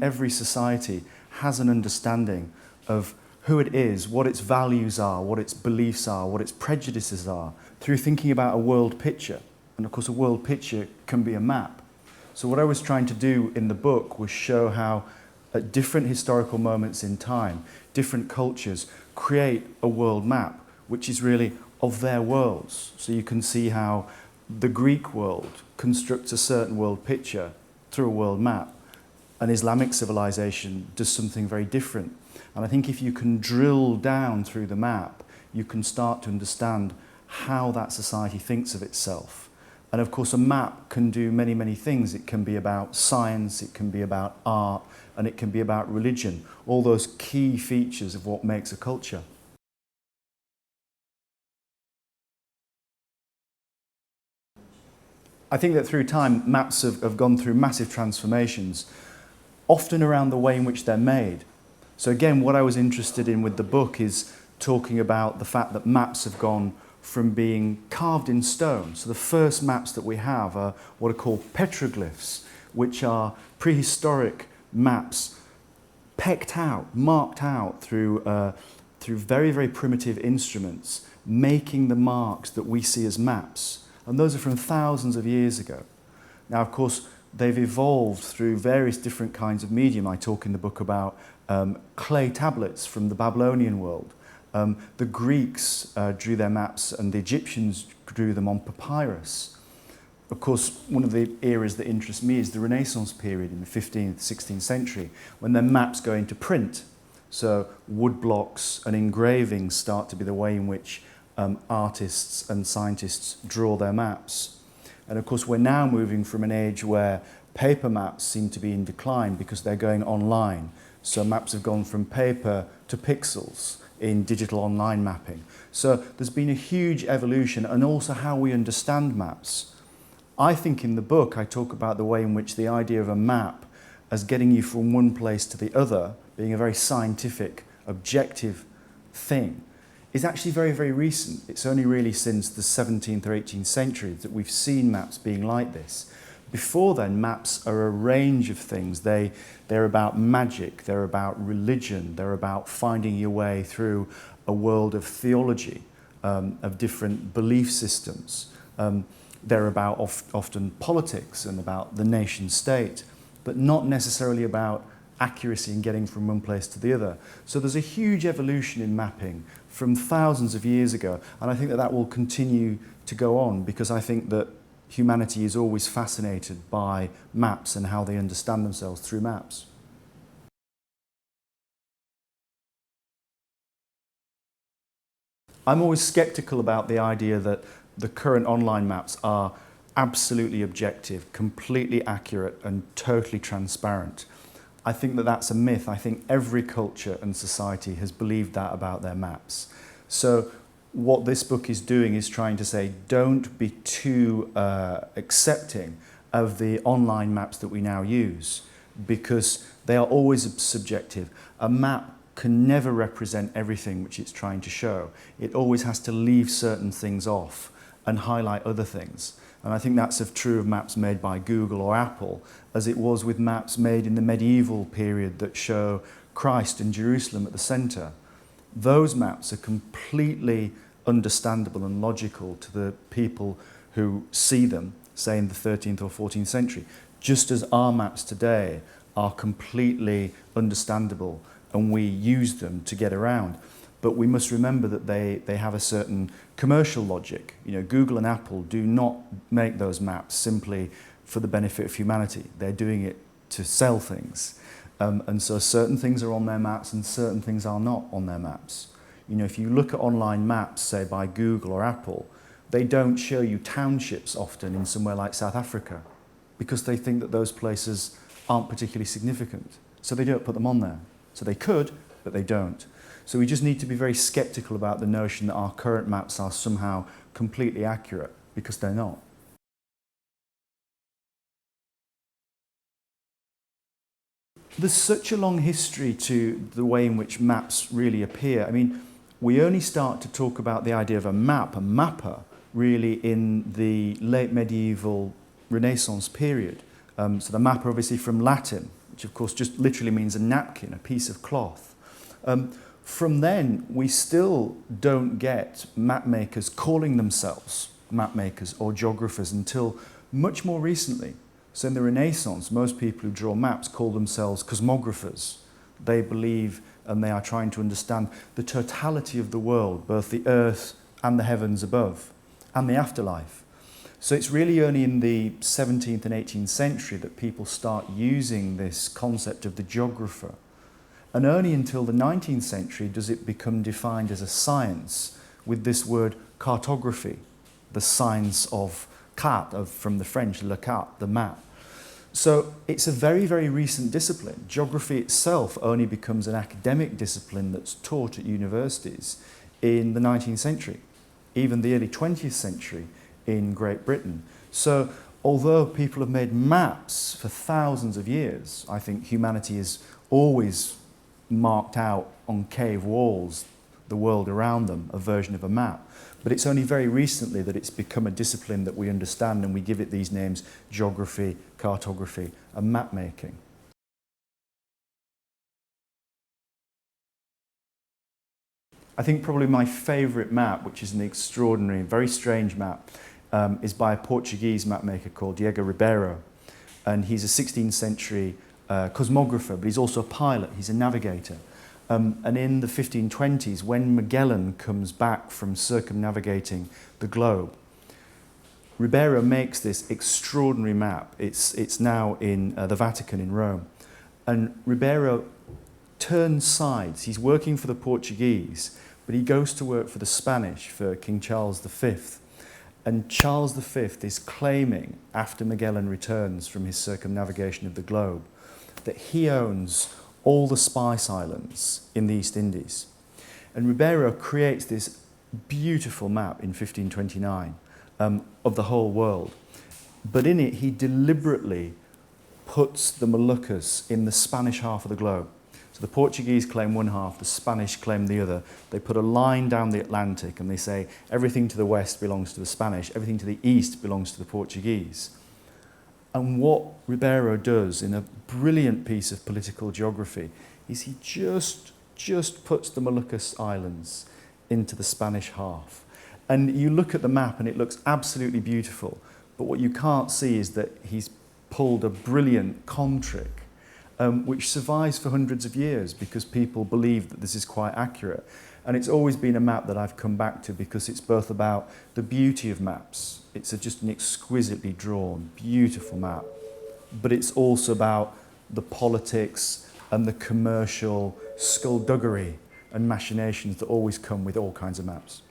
Every society has an understanding of who it is, what its values are, what its beliefs are, what its prejudices are, through thinking about a world picture. And of course, a world picture can be a map. So what I was trying to do in the book was show how at different historical moments in time, different cultures create a world map, which is really of their worlds. So you can see how the Greek world constructs a certain world picture through a world map. An Islamic civilization does something very different. And I think if you can drill down through the map, you can start to understand how that society thinks of itself. And of course, a map can do many, many things. It can be about science, it can be about art, and it can be about religion, all those key features of what makes a culture. I think that through time, maps have gone through massive transformations, often around the way in which they're made. So again, what I was interested in with the book is talking about the fact that maps have gone from being carved in stone. So the first maps that we have are what are called petroglyphs, which are prehistoric maps pecked out, marked out through very, very primitive instruments, making the marks that we see as maps. And those are from thousands of years ago. Now, of course, they've evolved through various different kinds of medium. I talk in the book about clay tablets from the Babylonian world. The Greeks drew their maps and the Egyptians drew them on papyrus. Of course, one of the eras that interests me is the Renaissance period in the 15th, 16th century, when their maps go into print. So wood blocks and engravings start to be the way in which artists and scientists draw their maps. And of course, we're now moving from an age where paper maps seem to be in decline because they're going online. So maps have gone from paper to pixels in digital online mapping. So there's been a huge evolution, and also how we understand maps. I think in the book I talk about the way in which the idea of a map as getting you from one place to the other, being a very scientific, objective thing, is actually very, very recent. It's only really since the 17th or 18th century that we've seen maps being like this. Before then, maps are a range of things. They're about magic, they're about religion, they're about finding your way through a world of theology, of different belief systems. They're about often politics and about the nation state, but not necessarily about accuracy in getting from one place to the other. So there's a huge evolution in mapping from thousands of years ago, and I think that that will continue to go on, because I think that humanity is always fascinated by maps and how they understand themselves through maps. I'm always skeptical about the idea that the current online maps are absolutely objective, completely accurate, and totally transparent. I think that that's a myth. I think every culture and society has believed that about their maps. So what this book is doing is trying to say, don't be too accepting of the online maps that we now use, because they are always subjective. A map can never represent everything which it's trying to show. It always has to leave certain things off and highlight other things. And I think that's true of maps made by Google or Apple, as it was with maps made in the medieval period that show Christ and Jerusalem at the centre. Those maps are completely understandable and logical to the people who see them, say in the 13th or 14th century, just as our maps today are completely understandable and we use them to get around. But we must remember that they have a certain commercial logic. You know, Google and Apple do not make those maps simply for the benefit of humanity. They're doing it to sell things. And so certain things are on their maps and certain things are not on their maps. You know, if you look at online maps, say by Google or Apple, they don't show you townships often in somewhere like South Africa, because they think that those places aren't particularly significant. So they don't put them on there. So they could, but they don't. So we just need to be very skeptical about the notion that our current maps are somehow completely accurate, because they're not. There's such a long history to the way in which maps really appear. I mean, we only start to talk about the idea of a map, a mapper, really in the late medieval Renaissance period. So the mapper, obviously from Latin, which of course just literally means a napkin, a piece of cloth. From then, we still don't get map makers calling themselves map makers or geographers until much more recently. So in the Renaissance, most people who draw maps call themselves cosmographers. They believe and they are trying to understand the totality of the world, both the earth and the heavens above, and the afterlife. So it's really only in the 17th and 18th century that people start using this concept of the geographer. And only until the 19th century does it become defined as a science with this word cartography, the science of carte, from the French, le carte, the map. So it's a very, very recent discipline. Geography itself only becomes an academic discipline that's taught at universities in the 19th century, even the early 20th century in Great Britain. So although people have made maps for thousands of years, I think humanity has always marked out on cave walls the world around them, a version of a map. But it's only very recently that it's become a discipline that we understand, and we give it these names: geography, cartography, and map making. I think probably my favourite map, which is an extraordinary, very strange map, is by a Portuguese map maker called Diego Ribeiro. And he's a 16th century cosmographer, but he's also a pilot, he's a navigator. And in the 1520s, when Magellan comes back from circumnavigating the globe, Ribeiro makes this extraordinary map. It's now in the Vatican in Rome. And Ribeiro turns sides. He's working for the Portuguese, but he goes to work for the Spanish, for King Charles V. And Charles V is claiming, after Magellan returns from his circumnavigation of the globe, that he owns all the Spice Islands in the East Indies. And Ribeiro creates this beautiful map in 1529 of the whole world. But in it, he deliberately puts the Moluccas in the Spanish half of the globe. So the Portuguese claim one half, the Spanish claim the other. They put a line down the Atlantic and they say everything to the west belongs to the Spanish, everything to the east belongs to the Portuguese. And what Ribeiro does in a brilliant piece of political geography is he just puts the Moluccas Islands into the Spanish half. And you look at the map and it looks absolutely beautiful, but what you can't see is that he's pulled a brilliant con trick, which survives for hundreds of years because people believe that this is quite accurate. And it's always been a map that I've come back to because it's both about the beauty of maps. It's just an exquisitely drawn, beautiful map. But it's also about the politics and the commercial skullduggery and machinations that always come with all kinds of maps.